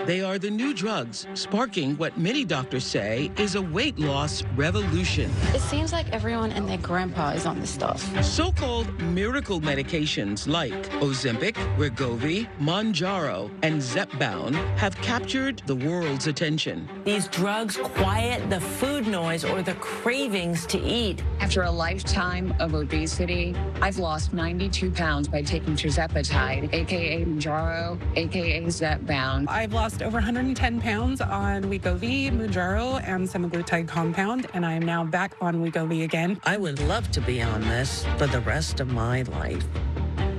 They are the new drugs sparking what many doctors say is a weight loss revolution. It seems like everyone and their grandpa is on this stuff. So-called miracle medications like Ozempic, Wegovy, Mounjaro, and Zepbound have captured the world's attention. These drugs quiet the food noise or the cravings to eat. After a lifetime of obesity, I've lost 92 pounds by taking tirzepatide, aka Mounjaro, aka Zepbound. I've lost over 110 pounds on Wegovy, Mounjaro, and semaglutide compound, and I am now back on Wegovy again. I would love to be on this for the rest of my life.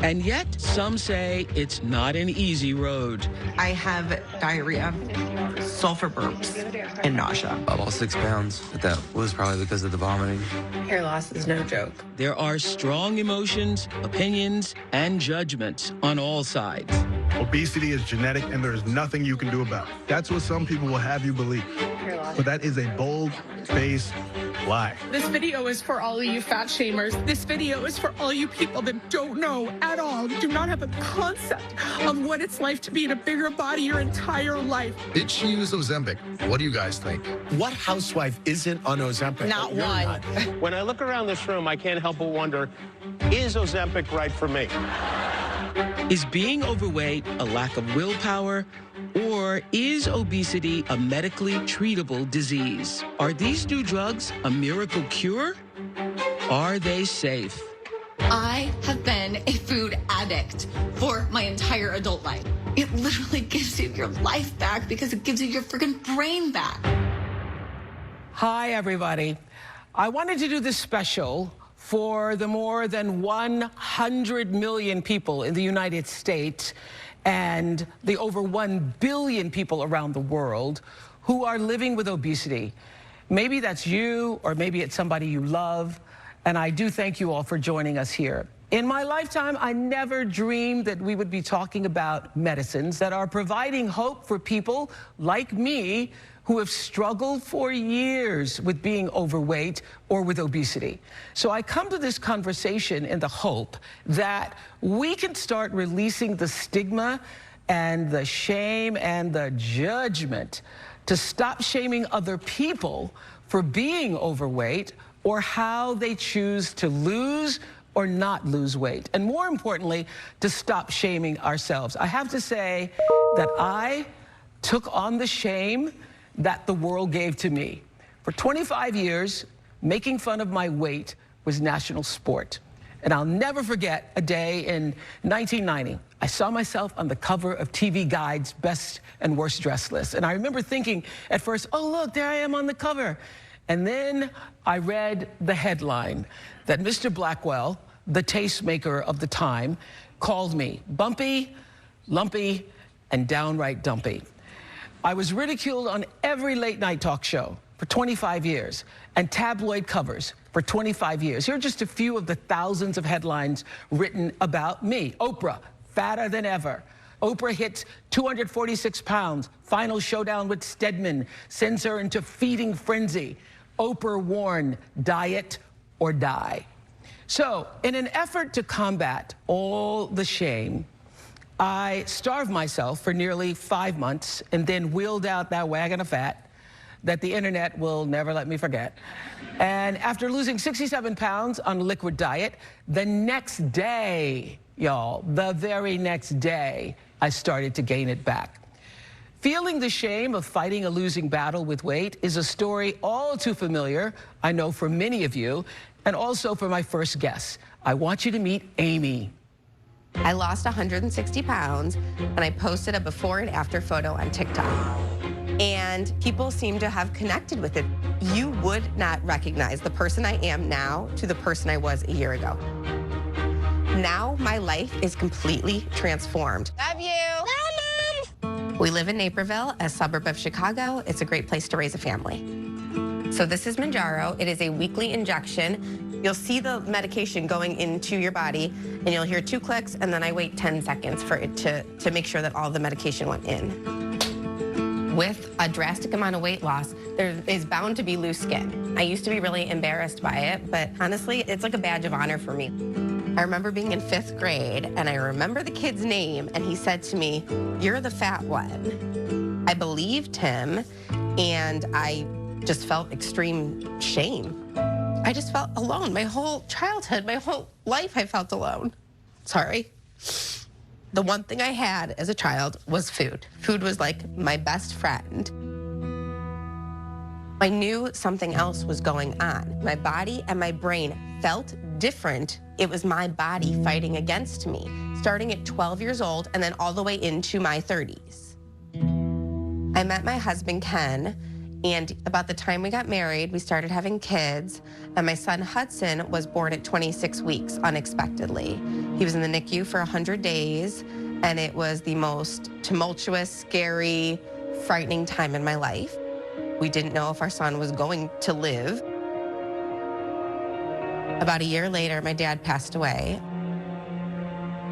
And yet, some say it's not an easy road. I have diarrhea, sulfur burps, and nausea. I lost 6 pounds, but that was probably because of the vomiting. Hair loss is no joke. There are strong emotions, opinions, and judgments on all sides. Obesity is genetic, and there is nothing you can do about it. That's what some people will have you believe. But that is a bold-faced lie. This video is for all of you fat shamers. This video is for all you people that don't know at all, do not have a concept of what it's like to be in a bigger body your entire life. Did she use Ozempic? What do you guys think? What housewife isn't on Ozempic? Not one. When I look around this room, I can't help but wonder, is Ozempic right for me? Is being overweight a lack of willpower, or is obesity a medically treatable disease? Are these new drugs a miracle cure? Are they safe? I have been a food addict for my entire adult life. It literally gives you your life back because it gives you your freaking brain back. Hi, everybody. I wanted to do this special for the more than 100 million people in the United States and the over 1 billion people around the world who are living with obesity. Maybe that's you, or maybe it's somebody you love, and I do thank you all for joining us here. In my lifetime, I never dreamed that we would be talking about medicines that are providing hope for people like me who have struggled for years with being overweight or with obesity. So I come to this conversation in the hope that we can start releasing the stigma and the shame and the judgment to stop shaming other people for being overweight or how they choose to lose or not lose weight. And more importantly, to stop shaming ourselves. I have to say that I took on the shame that the world gave to me. For 25 years, making fun of my weight was national sport. And I'll never forget a day in 1990. I saw myself on the cover of TV Guide's Best and Worst Dressed list. And I remember thinking at first, oh, look, there I am on the cover. And then I read the headline that Mr. Blackwell, the tastemaker of the time, called me bumpy, lumpy, and downright dumpy. I was ridiculed on every late-night talk show for 25 years and tabloid covers for 25 years. Here are just a few of the thousands of headlines written about me. Oprah, fatter than ever. Oprah hits 246 pounds. Final showdown with Stedman sends her into feeding frenzy. Oprah warned, diet or die. So, in an effort to combat all the shame, I starved myself for nearly 5 months and then wheeled out that wagon of fat that the internet will never let me forget. And after losing 67 pounds on a liquid diet, the next day, y'all, the very next day, I started to gain it back. Feeling the shame of fighting a losing battle with weight is a story all too familiar, I know, for many of you, and also for my first guest. I want you to meet Amy. I lost 160 pounds, and I posted a before and after photo on TikTok. And people seem to have connected with it. You would not recognize the person I am now to the person I was a year ago. Now my life is completely transformed. Love you. Love, Mom. We live in Naperville, a suburb of Chicago. It's a great place to raise a family. So this is Mounjaro. It is a weekly injection. You'll see the medication going into your body, and you'll hear 2 clicks, and then I wait 10 seconds for it to make sure that all the medication went in. With a drastic amount of weight loss, there is bound to be loose skin. I used to be really embarrassed by it, but honestly, it's like a badge of honor for me. I remember being in 5th grade, and I remember the kid's name, and he said to me, "You're the fat one." I believed him, and I just felt extreme shame. I just felt alone. My whole childhood, my whole life, I felt alone. Sorry. The one thing I had as a child was food. Food was like my best friend. I knew something else was going on. My body and my brain felt different. It was my body fighting against me, starting at 12 years old and then all the way into my 30s. I met my husband, Ken, and about the time we got married, we started having kids, and my son Hudson was born at 26 weeks unexpectedly. He was in the NICU for 100 days, and it was the most tumultuous, scary, frightening time in my life. We didn't know if our son was going to live. About a year later, my dad passed away.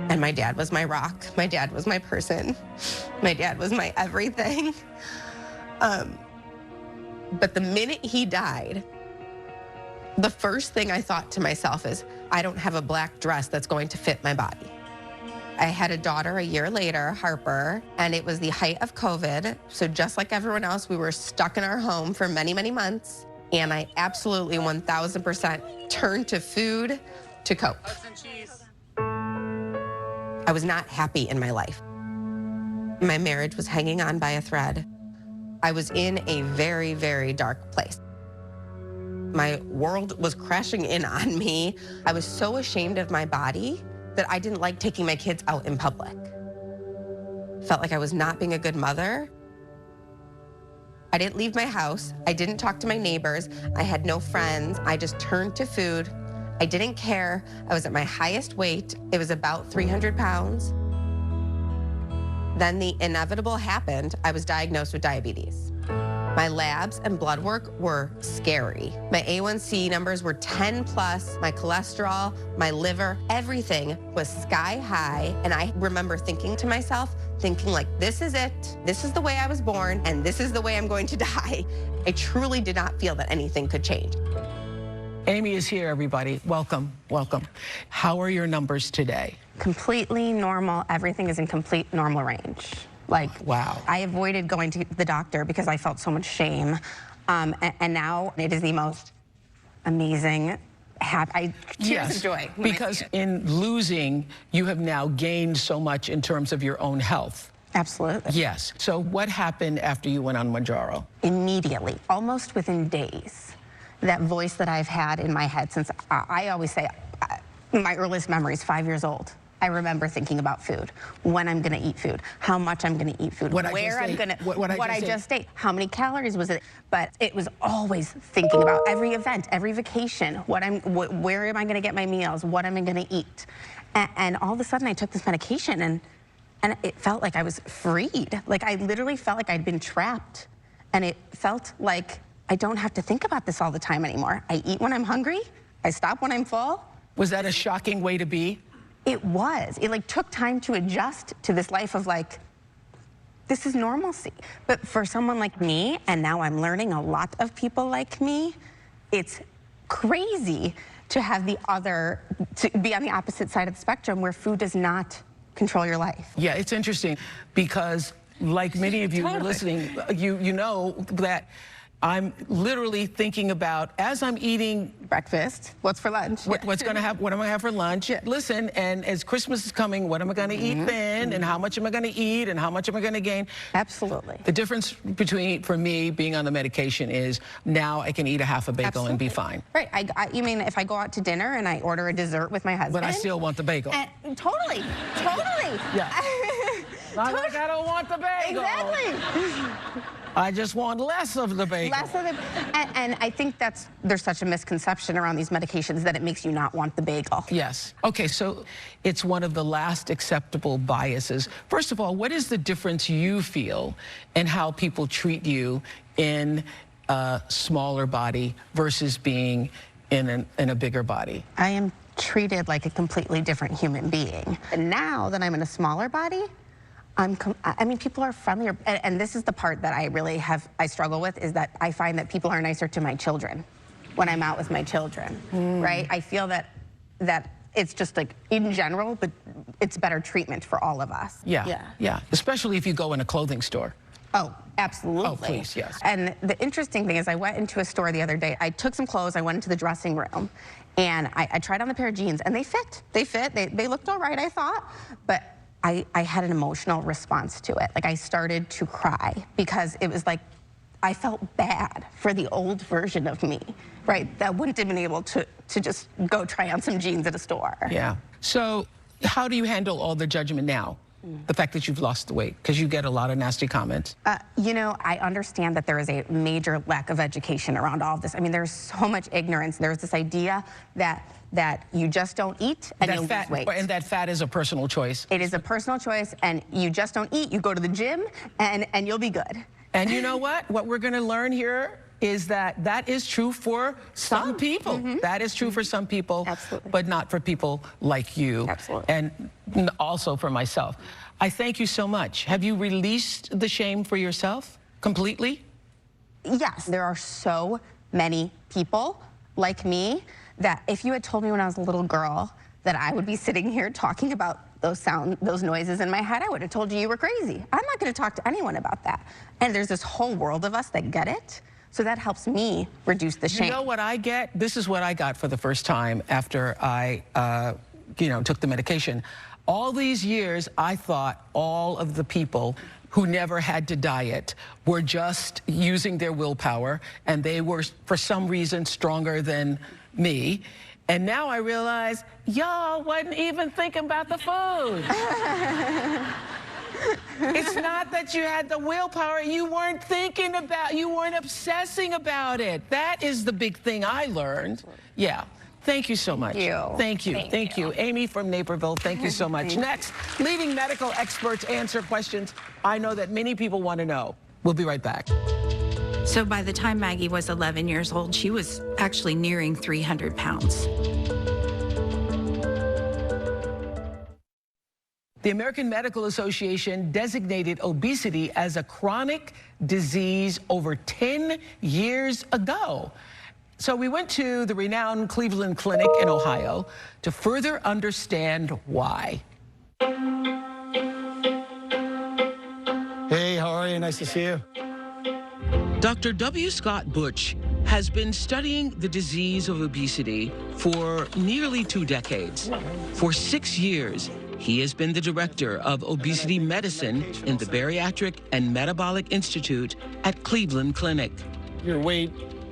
And my dad was my rock. My dad was my person. My dad was my everything. But the minute he died, the first thing I thought to myself is, I don't have a black dress that's going to fit my body. I had a daughter a year later, Harper, and it was the height of COVID. So just like everyone else, we were stuck in our home for many, many months. And I absolutely 1000% turned to food to cope. I was not happy in my life. My marriage was hanging on by a thread. I was in a very, very dark place. My world was crashing in on me. I was so ashamed of my body that I didn't like taking my kids out in public. Felt like I was not being a good mother. I didn't leave my house. I didn't talk to my neighbors. I had no friends. I just turned to food. I didn't care. I was at my highest weight. It was about 300 pounds. Then the inevitable happened. I was diagnosed with diabetes. My labs and blood work were scary. My A1C numbers were 10 plus, my cholesterol, my liver, everything was sky high. And I remember thinking to myself, like, this is it. This is the way I was born, and this is the way I'm going to die. I truly did not feel that anything could change. Amy is here, everybody. Welcome, welcome. How are your numbers today? Completely normal. Everything is in complete normal range. Like, wow. I avoided going to the doctor because I felt so much shame. And now it is the most amazing, tears of joy. Because in losing, you have now gained so much in terms of your own health. Absolutely. Yes. So what happened after you went on Mounjaro? Immediately, almost within days, that voice that I've had in my head since, I always say, my earliest memory is 5 years old. I remember thinking about food, when I'm going to eat food, how much I'm going to eat food, where I'm going to, what I just ate, how many calories was it. But it was always thinking about every event, every vacation, where am I going to get my meals, what am I going to eat. And all of a sudden I took this medication and it felt like I was freed. Like I literally felt like I'd been trapped. And it felt like I don't have to think about this all the time anymore. I eat when I'm hungry, I stop when I'm full. Was that a shocking way to be? It was. It like took time to adjust to this life of like, this is normalcy. But for someone like me, and now I'm learning a lot of people like me, it's crazy to have to be on the opposite side of the spectrum where food does not control your life. Yeah, it's interesting because like many of you who are listening, you know that I'm literally thinking about, as I'm eating breakfast, what's for lunch? What am I going to have for lunch? Yeah. Listen, and as Christmas is coming, what am I going to eat then? And how much am I going to eat? And how much am I going to gain? Absolutely. The difference for me being on the medication is now I can eat a half a bagel and be fine. Right. You mean if I go out to dinner and I order a dessert with my husband? But I still want the bagel. Totally. Yeah. Not like I don't want the bagel. Exactly. I just want less of the bagel. Less of the, and I think there's such a misconception around these medications that it makes you not want the bagel. Yes. Okay, so it's one of the last acceptable biases. First of all, what is the difference you feel in how people treat you in a smaller body versus being in a bigger body? I am treated like a completely different human being. And now that I'm in a smaller body, I mean, people are friendlier, and this is the part that I struggle with, is that I find that people are nicer to my children when I'm out with my children, right? I feel that it's just like, in general, but it's better treatment for all of us. Yeah. Especially if you go in a clothing store. Oh, absolutely. Oh, please, yes. And the interesting thing is I went into a store the other day. I took some clothes. I went into the dressing room, and I tried on the pair of jeans, and they fit. They looked all right, I thought. But I had an emotional response to it. Like, I started to cry because it was like I felt bad for the old version of me, right? That wouldn't have been able to just go try on some jeans at a store. Yeah. So how do you handle all the judgment now? The fact that you've lost the weight, because you get a lot of nasty comments. You know, I understand that there is a major lack of education around all of this. I mean, there's so much ignorance. There's this idea that you just don't eat and you'll lose weight. And that fat is a personal choice. It is a personal choice, and you just don't eat. You go to the gym, and you'll be good. And you know what? What we're going to learn here is that is true for some people. That is true for some people, but not for people like you. Absolutely. And also for myself. I thank you so much. Have you released the shame for yourself completely? Yes, there are so many people like me that if you had told me when I was a little girl that I would be sitting here talking about those noises in my head, I would have told you were crazy. I'm not going to talk to anyone about that. And there's this whole world of us that get it. So that helps me reduce the shame. You know what I get? This is what I got for the first time after I, took the medication. All these years, I thought all of the people who never had to diet were just using their willpower, and they were, for some reason, stronger than me. And now I realize, y'all wasn't even thinking about the food. It's not that you had the willpower, you weren't thinking about, you weren't obsessing about it. That is the big thing I learned. Yeah. Thank you so much. Thank you. Thank you. Amy from Naperville, thank you so much. Next, leading medical experts answer questions I know that many people want to know. We'll be right back. So by the time Maggie was 11 years old, she was actually nearing 300 pounds. The American Medical Association designated obesity as a chronic disease over 10 years ago. So we went to the renowned Cleveland Clinic in Ohio to further understand why. Hey, how are you? Nice to see you. Dr. W. Scott Butch has been studying the disease of obesity for nearly 2 decades. For 6 years, he has been the director of obesity medicine in the Bariatric and Metabolic Institute at Cleveland Clinic. Your weight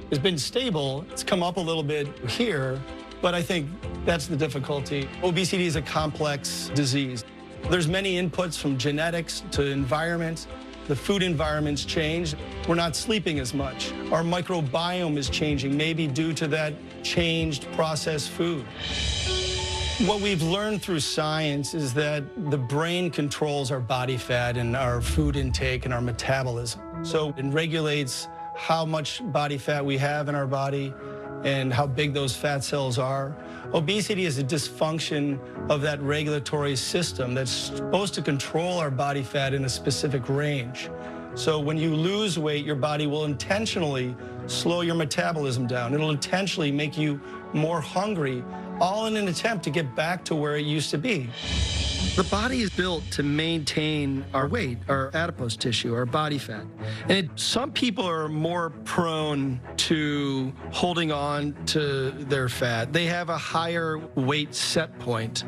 has been stable. It's come up a little bit here, but I think that's the difficulty. Obesity is a complex disease. There's many inputs from genetics to environment. The food environment's changed. We're not sleeping as much. Our microbiome is changing, maybe due to that changed processed food. What we've learned through science is that the brain controls our body fat and our food intake and our metabolism. So it regulates how much body fat we have in our body and how big those fat cells are. Obesity is a dysfunction of that regulatory system that's supposed to control our body fat in a specific range. So when you lose weight, your body will intentionally slow your metabolism down. It'll intentionally make you more hungry, all in an attempt to get back to where it used to be. The body is built to maintain our weight, our adipose tissue, our body fat. And some people are more prone to holding on to their fat. They have a higher weight set point.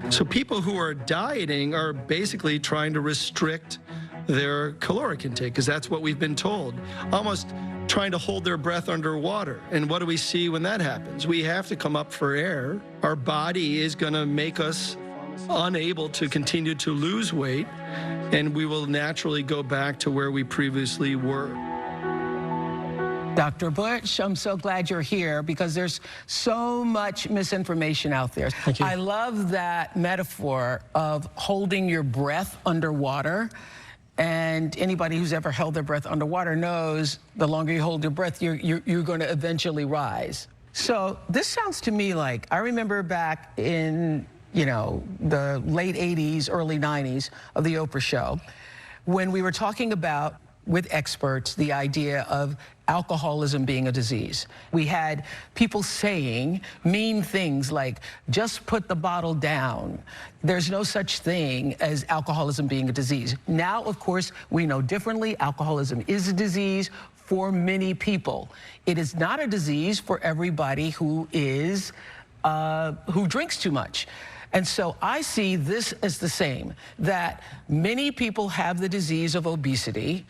So people who are dieting are basically trying to restrict their caloric intake, because that's what we've been told. Almost trying to hold their breath underwater. And what do we see when that happens? We have to come up for air. Our body is going to make us unable to continue to lose weight, and we will naturally go back to where we previously were. Dr. Butch, I'm so glad you're here because there's so much misinformation out there. Thank you. I love that metaphor of holding your breath underwater. And anybody who's ever held their breath underwater knows the longer you hold your breath, you're going to eventually rise. So this sounds to me like, I remember back in, the late 80s, early 90s of the Oprah show, when we were talking about with experts the idea of alcoholism being a disease. We had people saying mean things like, just put the bottle down. There's no such thing as alcoholism being a disease. Now, of course, we know differently. Alcoholism is a disease for many people. It is not a disease for everybody who drinks too much. And so I see this as the same, that many people have the disease of obesity.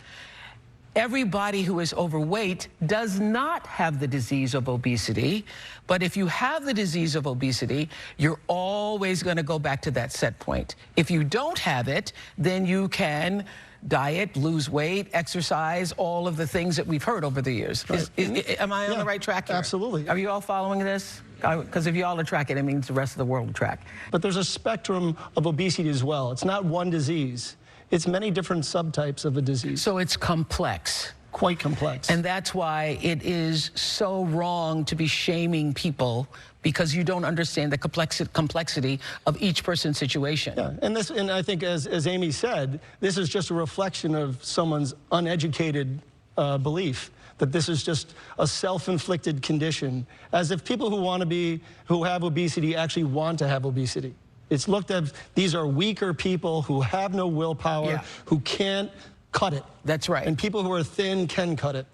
Everybody who is overweight does not have the disease of obesity. But if you have the disease of obesity, you're always going to go back to that set point. If you don't have it, then you can diet, lose weight, exercise, all of the things that we've heard over the years. Am I on the right track here? Absolutely. Are you all following this? Because if you all are tracking, it means the rest of the world will track. But there's a spectrum of obesity as well. It's not one disease. It's many different subtypes of a disease. So it's complex. Quite complex. And that's why it is so wrong to be shaming people, because you don't understand the complexity of each person's situation. Yeah, and I think as Amy said, this is just a reflection of someone's uneducated belief that this is just a self-inflicted condition, as if people who have obesity actually want to have obesity. It's looked at, these are weaker people who have no willpower, who can't cut it. That's right. And people who are thin can cut it.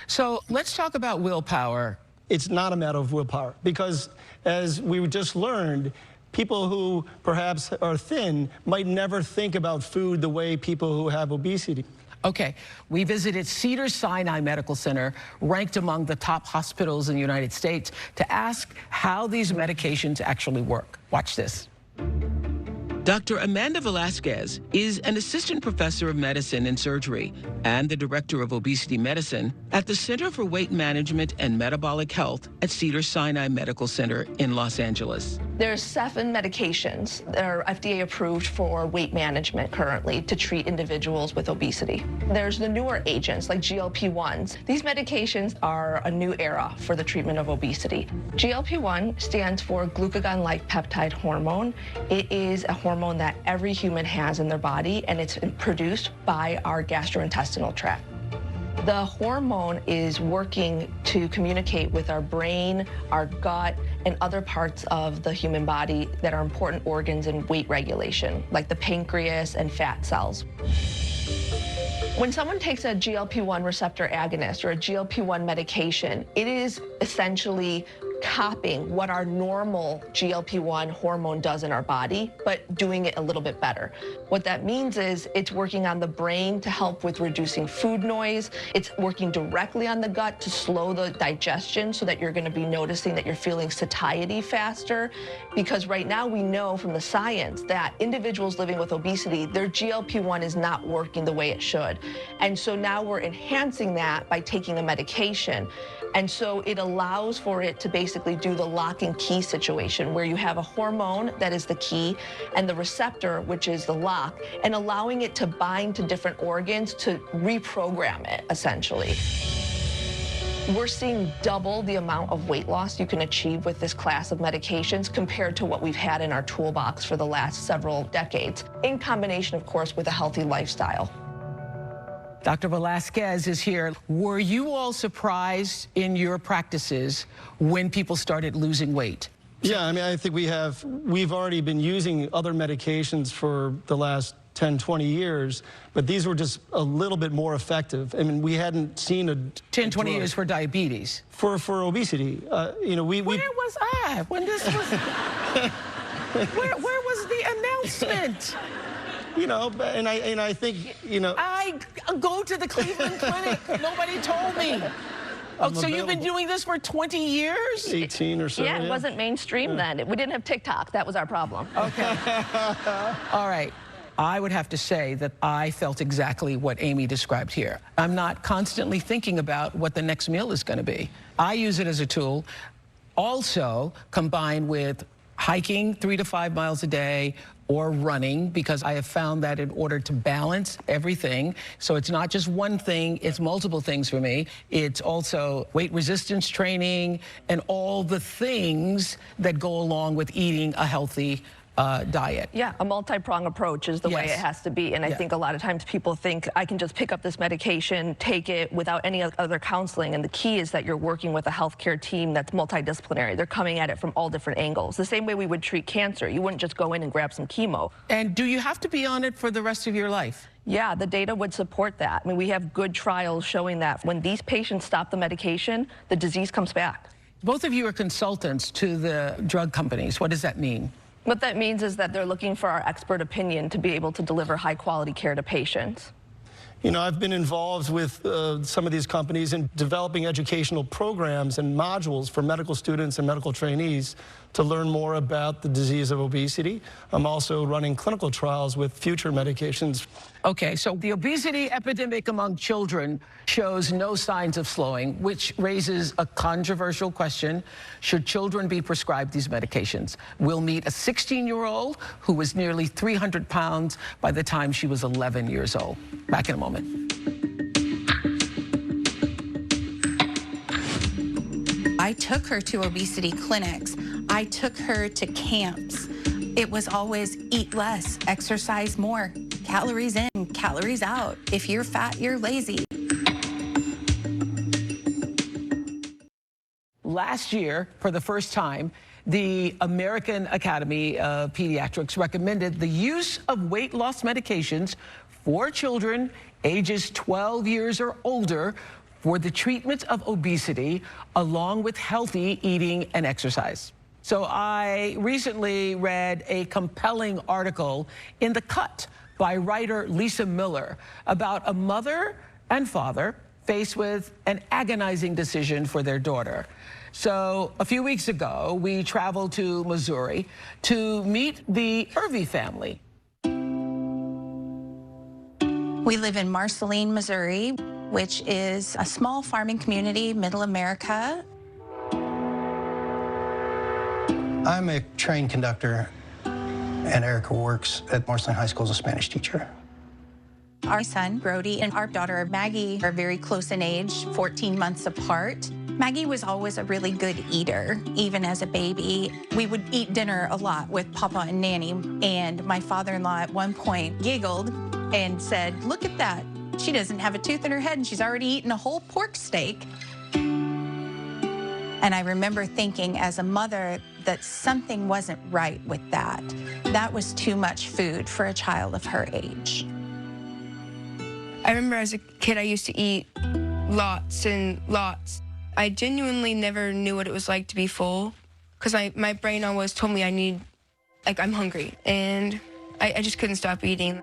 So let's talk about willpower. It's not a matter of willpower, because as we just learned, people who perhaps are thin might never think about food the way people who have obesity. Okay, we visited Cedars-Sinai Medical Center, ranked among the top hospitals in the United States, to ask how these medications actually work. Watch this. Dr. Amanda Velasquez is an assistant professor of medicine and surgery and the director of obesity medicine at the Center for Weight Management and Metabolic Health at Cedars-Sinai Medical Center in Los Angeles. There's 7 medications that are FDA approved for weight management currently to treat individuals with obesity. There's the newer agents like GLP-1s. These medications are a new era for the treatment of obesity. GLP-1 stands for glucagon-like peptide hormone. It is a hormone that every human has in their body, and it's produced by our gastrointestinal tract. The hormone is working to communicate with our brain, our gut, and other parts of the human body that are important organs in weight regulation, like the pancreas and fat cells. When someone takes a GLP-1 receptor agonist or a GLP-1 medication, it is essentially copying what our normal GLP-1 hormone does in our body, but doing it a little bit better. What that means is it's working on the brain to help with reducing food noise. It's working directly on the gut to slow the digestion so that you're going to be noticing that you're feeling satiety faster. Because right now we know from the science that individuals living with obesity, their GLP-1 is not working the way it should. And so now we're enhancing that by taking a medication. And so it allows for it to basically do the lock and key situation where you have a hormone that is the key and the receptor, which is the lock, and allowing it to bind to different organs to reprogram it, essentially. We're seeing double the amount of weight loss you can achieve with this class of medications compared to what we've had in our toolbox for the last several decades, in combination, of course, with a healthy lifestyle. Dr. Velasquez is here. Were you all surprised in your practices when people started losing weight? Yeah, I mean, I think we've already been using other medications for the last 10, 20 years, but these were just a little bit more effective. I mean, we hadn't seen a 10, 20 years for diabetes. For obesity. You know, where was I when this was? where was the announcement? You know, and I think, you know, I go to the Cleveland Clinic. Nobody told me. Oh, so you've been doing this for 20 years? 18 or so. Yeah, it wasn't mainstream then. We didn't have TikTok. That was our problem. Okay. All right. I would have to say that I felt exactly what Amy described here. I'm not constantly thinking about what the next meal is going to be. I use it as a tool, also combined with hiking 3 to 5 miles a day, or running, because I have found that in order to balance everything, so it's not just one thing, it's multiple things for me. It's also weight resistance training and all the things that go along with eating a healthy diet. Yeah, a multi-pronged approach is the way it Yes. has to be. And I think a lot of times people think I can just pick up this medication, take it without any other counseling. And the key is that you're working with a healthcare team that's multidisciplinary. They're coming at it from all different angles. The same way we would treat cancer. You wouldn't just go in and grab some chemo. And do you have to be on it for the rest of your life? Yeah, the data would support that. I mean, we have good trials showing that when these patients stop the medication, the disease comes back. Both of you are consultants to the drug companies. What does that mean? What that means is that they're looking for our expert opinion to be able to deliver high quality care to patients. You know, I've been involved with some of these companies in developing educational programs and modules for medical students and medical trainees to learn more about the disease of obesity. I'm also running clinical trials with future medications. Okay, so the obesity epidemic among children shows no signs of slowing, which raises a controversial question. Should children be prescribed these medications? We'll meet a 16-year-old who was nearly 300 pounds by the time she was 11 years old. Back in a moment. I took her to obesity clinics. I took her to camps. It was always eat less, exercise more, calories in, calories out. If you're fat, you're lazy. Last year, for the first time, the American Academy of Pediatrics recommended the use of weight loss medications for children ages 12 years or older for the treatment of obesity, along with healthy eating and exercise. So I recently read a compelling article in The Cut by writer Lisa Miller about a mother and father faced with an agonizing decision for their daughter. So a few weeks ago, we traveled to Missouri to meet the Irvie family. We live in Marceline, Missouri, which is a small farming community, middle America. I'm a trained conductor, and Erica works at Marceline High School as a Spanish teacher. Our son, Brody, and our daughter, Maggie, are very close in age, 14 months apart. Maggie was always a really good eater, even as a baby. We would eat dinner a lot with Papa and Nanny, and my father-in-law at one point giggled and said, "Look at that. She doesn't have a tooth in her head, and she's already eaten a whole pork steak." And I remember thinking as a mother that something wasn't right with that. That was too much food for a child of her age. I remember as a kid, I used to eat lots and lots. I genuinely never knew what it was like to be full, because my brain always told me I'm hungry, and I just couldn't stop eating.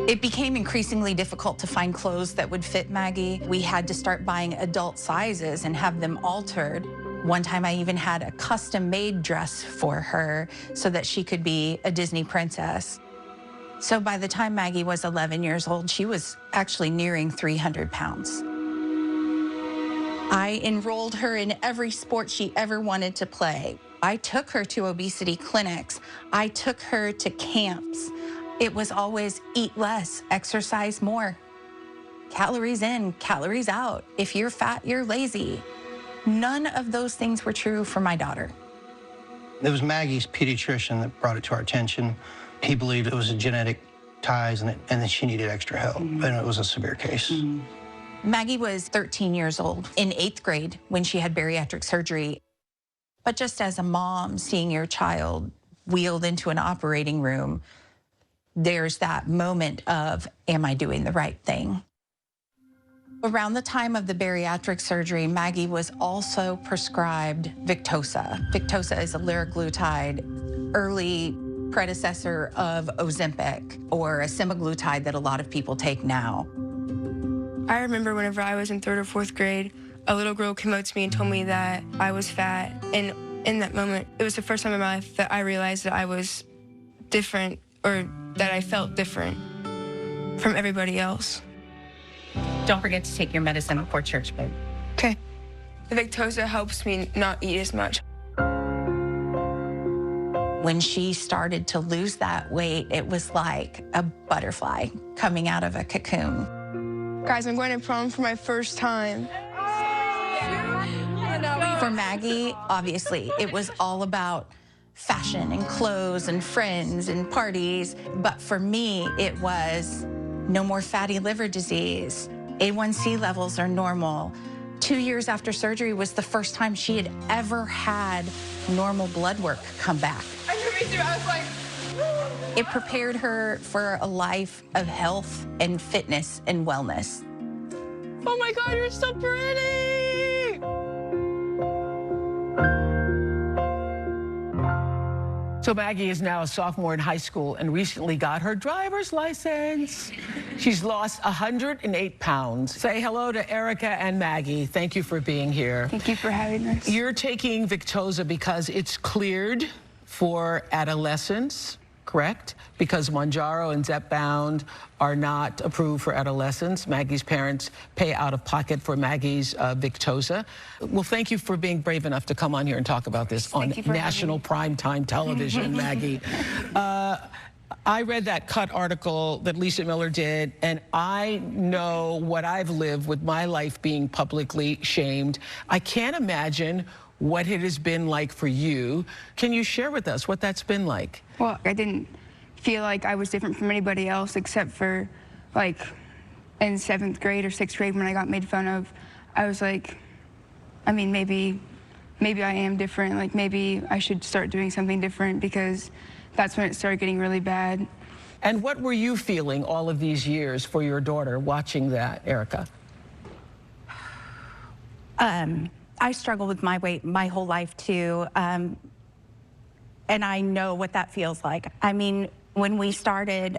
It became increasingly difficult to find clothes that would fit Maggie. We had to start buying adult sizes and have them altered. One time I even had a custom-made dress for her so that she could be a Disney princess. So by the time Maggie was 11 years old, she was actually nearing 300 pounds. I enrolled her in every sport she ever wanted to play. I took her to obesity clinics. I took her to camps. It was always eat less, exercise more. Calories in, calories out. If you're fat, you're lazy. None of those things were true for my daughter. It was Maggie's pediatrician that brought it to our attention. He believed it was a genetic ties and that she needed extra help, and it was a severe case. Maggie was 13 years old in 8th grade when she had bariatric surgery. But just as a mom, seeing your child wheeled into an operating room, there's that moment of, am I doing the right thing? Around the time of the bariatric surgery, Maggie was also prescribed Victoza. Victoza is a liraglutide, early predecessor of Ozempic, or a semaglutide that a lot of people take now. I remember whenever I was in 3rd or 4th grade, a little girl came up to me and told me that I was fat. And in that moment, it was the first time in my life that I realized that I was different, or that I felt different from everybody else. Don't forget to take your medicine before church, babe. Okay. The Victoza helps me not eat as much. When she started to lose that weight, it was like a butterfly coming out of a cocoon. Guys, I'm going to prom for my first time. You know, For Maggie, obviously, it was all about fashion and clothes and friends and parties. But for me, it was no more fatty liver disease. A1C levels are normal. 2 years after surgery was the first time she had ever had normal blood work come back. I was like, It prepared her for a life of health and fitness and wellness. oh my God, you're so pretty. So Maggie is now a sophomore in high school and recently got her driver's license. She's lost 108 pounds. Say hello to Erica and Maggie. Thank you for being here. Thank you for having us. You're taking Victoza because it's cleared for adolescents, correct? Because Mounjaro and Zepbound are not approved for adolescents. Maggie's parents pay out of pocket for Maggie's Victoza. Well, thank you for being brave enough to come on here and talk about this on national primetime television, Maggie. I read that cut article that Lisa Miller did, and I know what I've lived with my life being publicly shamed. I can't imagine what it has been like for you. Can you share with us what that's been like? Well, I didn't feel like I was different from anybody else except for, like, in 7th grade or 6th grade when I got made fun of. I was like, I mean, maybe I am different. Like, maybe I should start doing something different, because that's when it started getting really bad. And what were you feeling all of these years for your daughter watching that, Erica? I struggled with my weight my whole life too, and I know what that feels like. I mean, when we started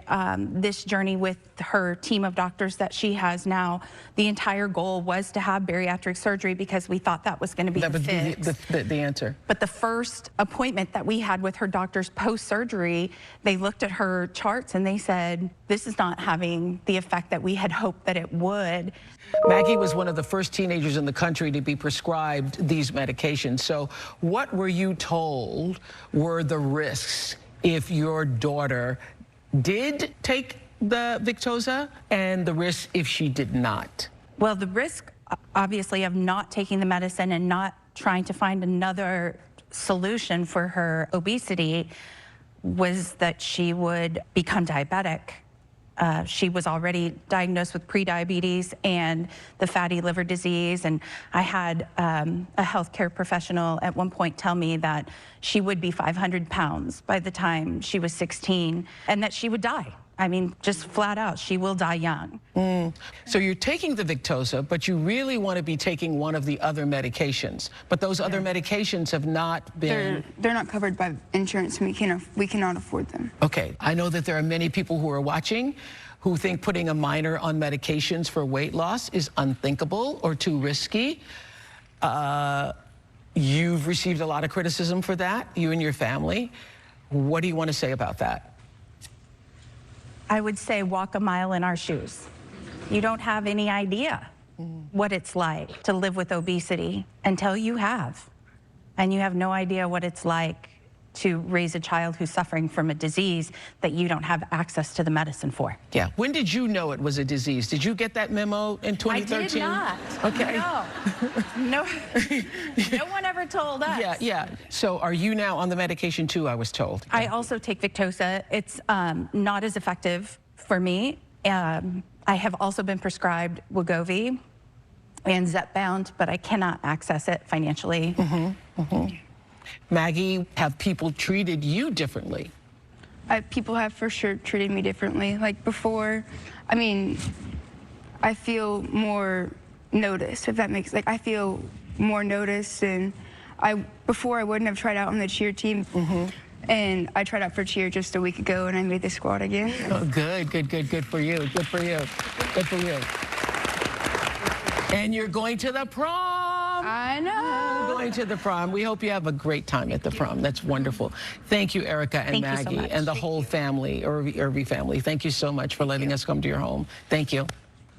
this journey with her team of doctors that she has now, the entire goal was to have bariatric surgery because we thought that was going to be the fix. The answer. But the first appointment that we had with her doctors post-surgery, they looked at her charts and they said, this is not having the effect that we had hoped that it would. Maggie was one of the first teenagers in the country to be prescribed these medications. So what were you told were the risks if your daughter did take the Victoza, and the risk if she did not? Well, the risk, obviously, of not taking the medicine and not trying to find another solution for her obesity was that she would become diabetic. She was already diagnosed with prediabetes and the fatty liver disease, and I had a healthcare professional at one point tell me that she would be 500 pounds by the time she was 16 and that she would die. I mean, just flat out, she will die young. So you're taking the Victoza, but you really want to be taking one of the other medications. But those other medications have not been... They're not covered by insurance, and we cannot afford them. Okay, I know that there are many people who are watching who think putting a minor on medications for weight loss is unthinkable or too risky. You've received a lot of criticism for that, you and your family. What do you want to say about that? I would say walk a mile in our shoes. You don't have any idea what it's like to live with obesity until you have. And you have no idea what it's like to raise a child who's suffering from a disease that you don't have access to the medicine for. Yeah. When did you know it was a disease? Did you get that memo in 2013? I did not. Okay. No. No one ever told us. Yeah. So are you now on the medication too, I was told? I also take Victoza. It's not as effective for me. I have also been prescribed Wegovy and Zepbound, but I cannot access it financially. Maggie, have people treated you differently? People have for sure treated me differently. Like before, I mean, I feel more noticed, if that makes, like I feel more noticed, and before I wouldn't have tried out on the cheer team. And I tried out for cheer just a week ago, and I made the squad again. Oh, good for you, good for you. And you're going to the prom. I know. Going to the prom. We hope you have a great time at the prom. That's wonderful. Thank you, Erica and Maggie, and the whole family, Irby family. Thank you so much for letting us come to your home. Thank you.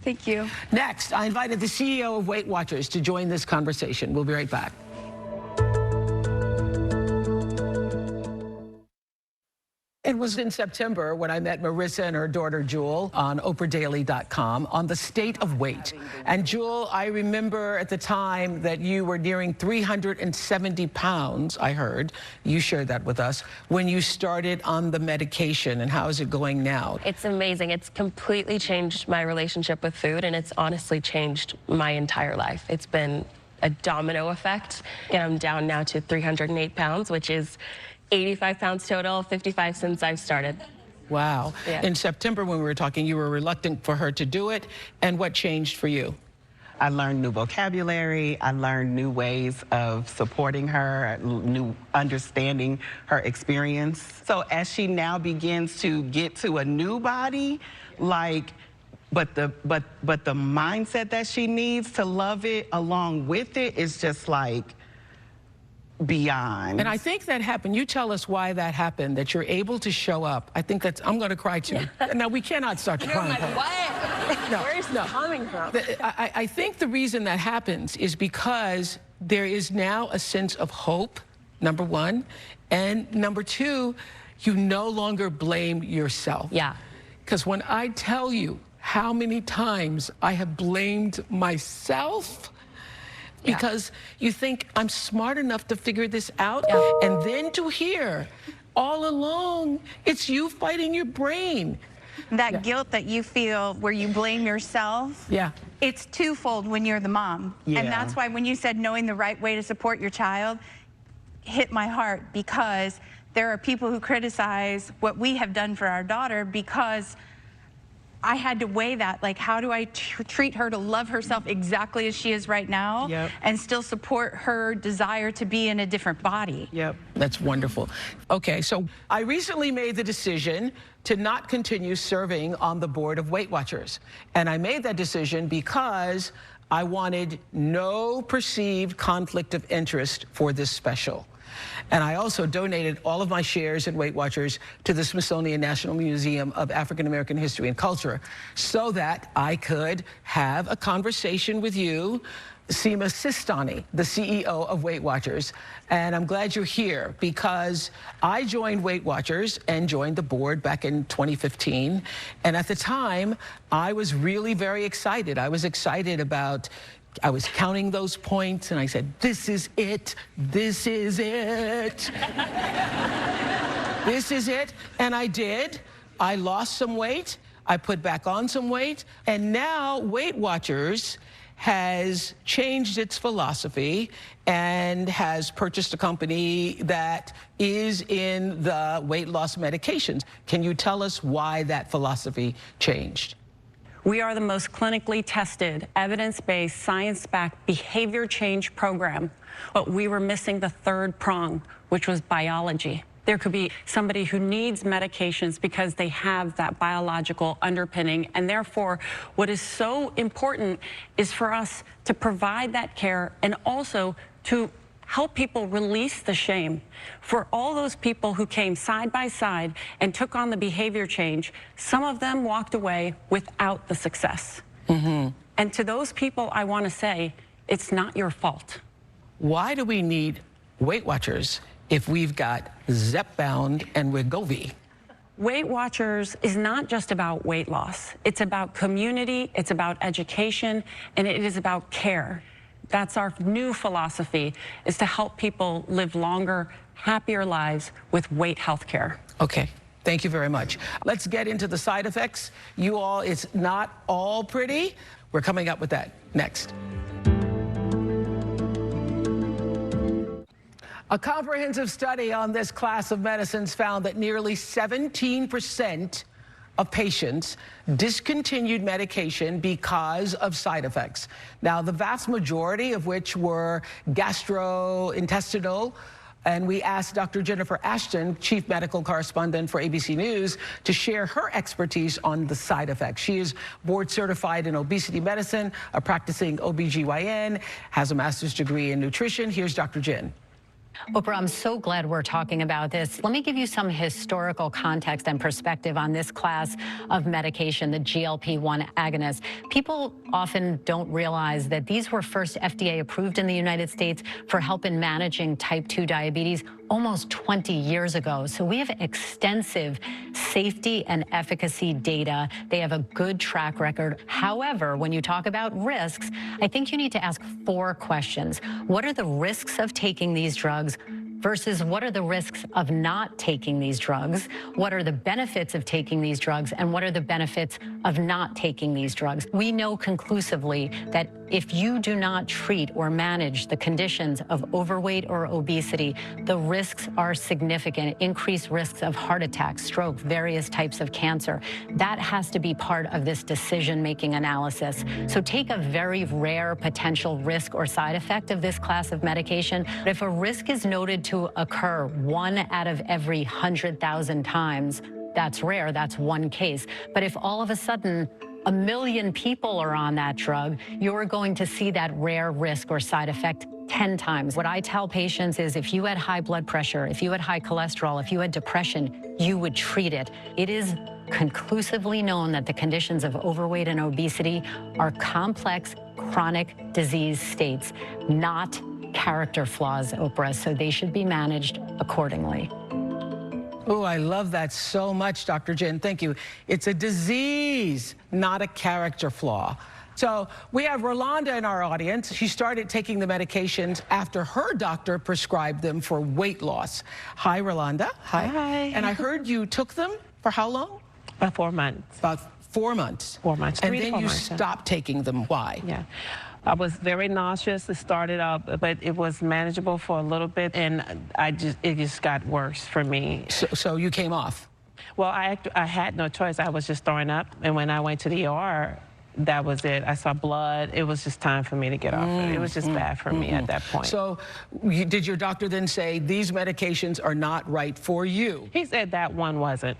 Thank you. Next, I invited the CEO of Weight Watchers to join this conversation. We'll be right back. It was in September when I met Marissa and her daughter Jewel on OprahDaily.com on the state of weight. And Jewel, I remember at the time that you were nearing 370 pounds, I heard. You shared that with us when you started on the medication. And how is it going now? It's amazing. It's completely changed my relationship with food, and it's honestly changed my entire life. It's been a domino effect, and I'm down now to 308 pounds, which is 85 pounds total, 55 since I've started. Wow. Yeah. In September when we were talking, you were reluctant for her to do it. And what changed for you? I learned new vocabulary. I learned new ways of supporting her, new understanding her experience. So as she now begins to get to a new body, like, but the mindset that she needs to love it along with it is just like beyond. And I think that happened. You tell us why that happened, that you're able to show up. I think that's, I'm going to cry too. Now, we cannot start to cry. What? Where's it coming from? I think the reason that happens is because there is now a sense of hope, number one. And number two, you no longer blame yourself. Yeah. Because when I tell you how many times I have blamed myself, because you think I'm smart enough to figure this out, and then to hear all along, it's you fighting your brain. That guilt that you feel where you blame yourself, it's twofold when you're the mom. And that's why when you said knowing the right way to support your child hit my heart, because there are people who criticize what we have done for our daughter, because I had to weigh that, like, how do I treat her to love herself exactly as she is right now and still support her desire to be in a different body? That's wonderful. Okay, so I recently made the decision to not continue serving on the board of Weight Watchers. And I made that decision because I wanted no perceived conflict of interest for this special. And I also donated all of my shares in Weight Watchers to the Smithsonian National Museum of African American History and Culture so that I could have a conversation with you, Seema Sistani, the CEO of Weight Watchers. And I'm glad you're here because I joined Weight Watchers and joined the board back in 2015. And at the time, I was really very excited. I was excited about I was counting those points and I said, this is it, this is it. This is it, and I did. I lost some weight, I put back on some weight, and now Weight Watchers has changed its philosophy and has purchased a company that is in the weight loss medications. Can you tell us why that philosophy changed? We are the most clinically tested, evidence-based, science-backed behavior change program, but we were missing the third prong, which was biology. There could be somebody who needs medications because they have that biological underpinning, and therefore what is so important is for us to provide that care and also to help people release the shame. For all those people who came side by side and took on the behavior change, some of them walked away without the success. And to those people, I want to say, it's not your fault. Why do we need Weight Watchers if we've got Zepbound and Wegovy? Weight Watchers is not just about weight loss. It's about community, it's about education, and it is about care. That's our new philosophy, is to help people live longer, happier lives with weight health care. Okay, thank you very much. Let's get into the side effects. You all, it's not all pretty. We're coming up with that next. A comprehensive study on this class of medicines found that nearly 17% of patients discontinued medication because of side effects. Now, the vast majority of which were gastrointestinal, and we asked Dr. Jennifer Ashton, chief medical correspondent for ABC News, to share her expertise on the side effects. She is board certified in obesity medicine, a practicing OBGYN, has a master's degree in nutrition. Here's Dr. Jen. Oprah, I'm so glad we're talking about this. Let me give you some historical context and perspective on this class of medication, the GLP-1 agonists. People often don't realize that these were first FDA approved in the United States for help in managing type 2 diabetes almost 20 years ago. So we have extensive safety and efficacy data. They have a good track record. However, when you talk about risks, I think you need to ask 4 questions. What are the risks of taking these drugs? Versus what are the risks of not taking these drugs? What are the benefits of taking these drugs? And what are the benefits of not taking these drugs? We know conclusively that if you do not treat or manage the conditions of overweight or obesity, the risks are significant. Increased risks of heart attack, stroke, various types of cancer. That has to be part of this decision-making analysis. So take a very rare potential risk or side effect of this class of medication. But if a risk is noted to occur 1 out of every 100,000 times, that's rare, that's 1 case. But if all of a sudden 1 million people are on that drug, you're going to see that rare risk or side effect 10 times. What I tell patients is if you had high blood pressure, if you had high cholesterol, if you had depression, you would treat it. It is conclusively known that the conditions of overweight and obesity are complex, chronic disease states, not character flaws, Oprah, so they should be managed accordingly. Oh, I love that so much, Dr. Jin. Thank you. It's a disease, not a character flaw. So we have Rolanda in our audience. She started taking the medications after her doctor prescribed them for weight loss. Hi, Rolanda. Hi. Hi. And I heard you took them for how long? About 4 months. About 4 months. 4 months. And then you stopped taking them. Why? Yeah. I was very nauseous. It started out, but it was manageable for a little bit, and it just got worse for me. So you came off? Well, I had no choice. I was just throwing up, and when I went to the ER, that was it. I saw blood. It was just time for me to get off it. It was just bad for me at that point. So did your doctor then say these medications are not right for you? He said that one wasn't.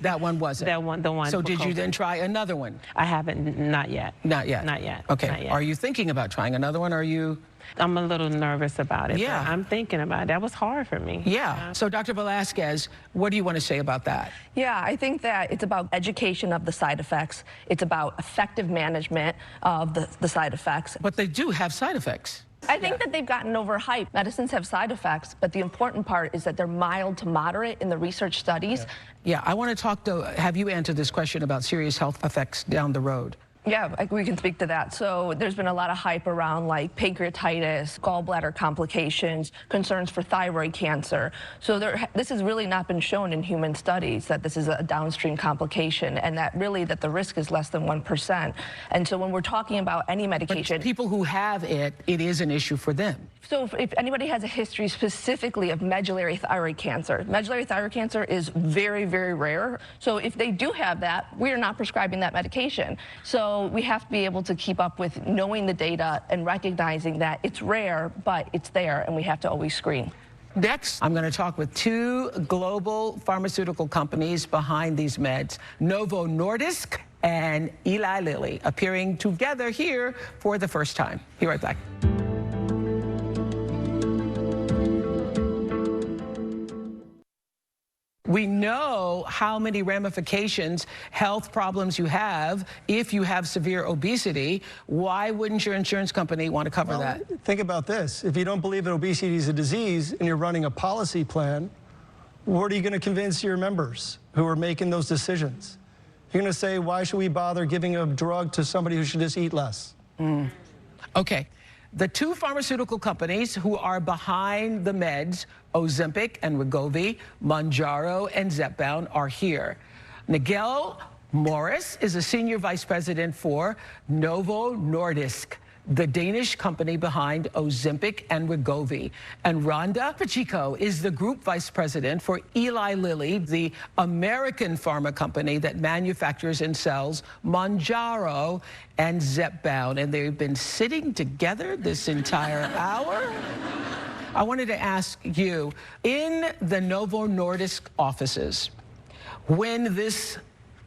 That one wasn't? The one. So did you then try another one? I haven't, not yet. Not yet? Not yet. Okay. Not yet. Are you thinking about trying another one? Or are you? I'm a little nervous about it. Yeah. But I'm thinking about it. That was hard for me. Yeah. So Dr. Velasquez, what do you want to say about that? Yeah, I think that it's about education of the side effects. It's about effective management of the side effects. But they do have side effects. I think that they've gotten overhyped. Medicines have side effects, but the important part is that they're mild to moderate in the research studies. Yeah, I want to talk to, have you answered this question about serious health effects down the road? Yeah, we can speak to that. So there's been a lot of hype around like pancreatitis, gallbladder complications, concerns for thyroid cancer. So this has really not been shown in human studies that this is a downstream complication and that really that the risk is less than 1%. And so when we're talking about any medication... But people who have it, it is an issue for them. So if anybody has a history specifically of medullary thyroid cancer is very, very rare. So if they do have that, we are not prescribing that medication. So we have to be able to keep up with knowing the data and recognizing that it's rare, but it's there, and we have to always screen. Next, I'm going to talk with 2 global pharmaceutical companies behind these meds, Novo Nordisk and Eli Lilly, appearing together here for the first time. Be right back. We know how many ramifications, health problems you have if you have severe obesity. Why wouldn't your insurance company want to cover that? Think about this. If you don't believe that obesity is a disease and you're running a policy plan, what are you going to convince your members who are making those decisions? You're going to say, why should we bother giving a drug to somebody who should just eat less? Okay. The 2 pharmaceutical companies who are behind the meds, Ozempic and Wegovy, Mounjaro and Zepbound, are here. Nigel Morris is a senior vice president for Novo Nordisk, the Danish company behind Ozempic and Wegovy. And Rhonda Pacheco is the group vice president for Eli Lilly, the American pharma company that manufactures and sells Mounjaro and Zepbound. And they've been sitting together this entire hour. I wanted to ask you, in the Novo Nordisk offices, when this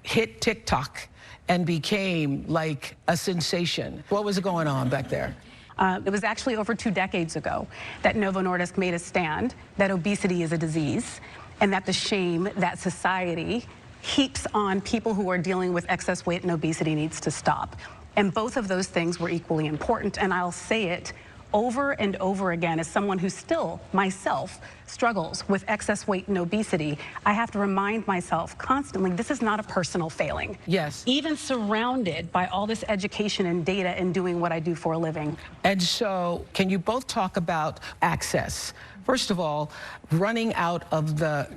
hit TikTok and became like a sensation, what was going on back there? It was actually over 2 decades ago that Novo Nordisk made a stand that obesity is a disease and that the shame that society heaps on people who are dealing with excess weight and obesity needs to stop. And both of those things were equally important, and I'll say it over and over again, as someone who still, myself, struggles with excess weight and obesity, I have to remind myself constantly, this is not a personal failing. Yes. Even surrounded by all this education and data and doing what I do for a living. And so, can you both talk about access? First of all, running out of the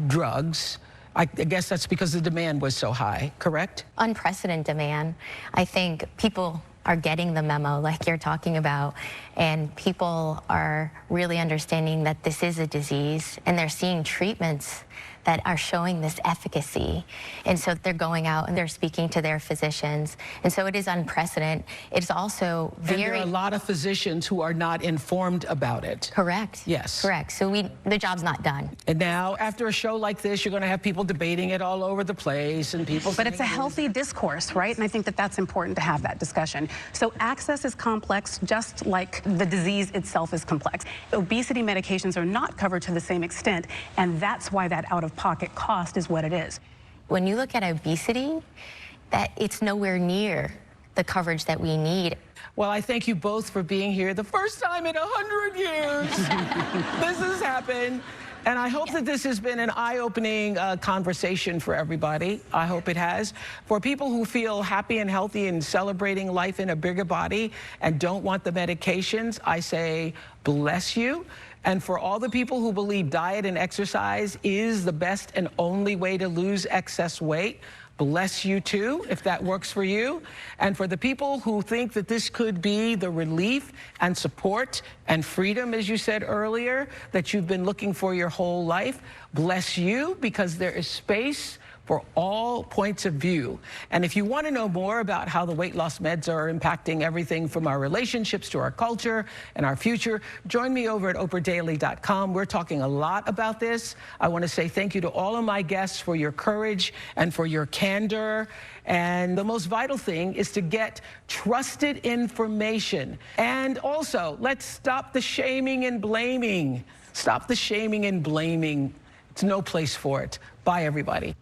drugs, I guess that's because the demand was so high, correct? Unprecedented demand. I think people are getting the memo like you're talking about, and people are really understanding that this is a disease, and they're seeing treatments that are showing this efficacy. And so they're going out and they're speaking to their physicians. And so it is unprecedented. It's also very... And there are a lot of physicians who are not informed about it. Correct. Yes. Correct. So the job's not done. And now, after a show like this, you're going to have people debating it all over the place and people... But it's a healthy discourse, right? And I think that that's important to have that discussion. So access is complex, just like the disease itself is complex. Obesity medications are not covered to the same extent, and that's why that out-of-pocket cost is what it is. When you look at obesity, that it's nowhere near the coverage that we need. Well, I thank you both for being here. The first time in 100 years this has happened. And I hope that this has been an eye-opening conversation for everybody. I hope it has. For people who feel happy and healthy and celebrating life in a bigger body and don't want the medications, I say, bless you. And for all the people who believe diet and exercise is the best and only way to lose excess weight, bless you too, if that works for you. And for the people who think that this could be the relief and support and freedom, as you said earlier, that you've been looking for your whole life, bless you, because there is space for all points of view. And if you want to know more about how the weight loss meds are impacting everything from our relationships to our culture and our future, join me over at oprahdaily.com. We're talking a lot about this. I want to say thank you to all of my guests for your courage and for your candor. And the most vital thing is to get trusted information. And also, let's stop the shaming and blaming. Stop the shaming and blaming. It's no place for it. Bye, everybody.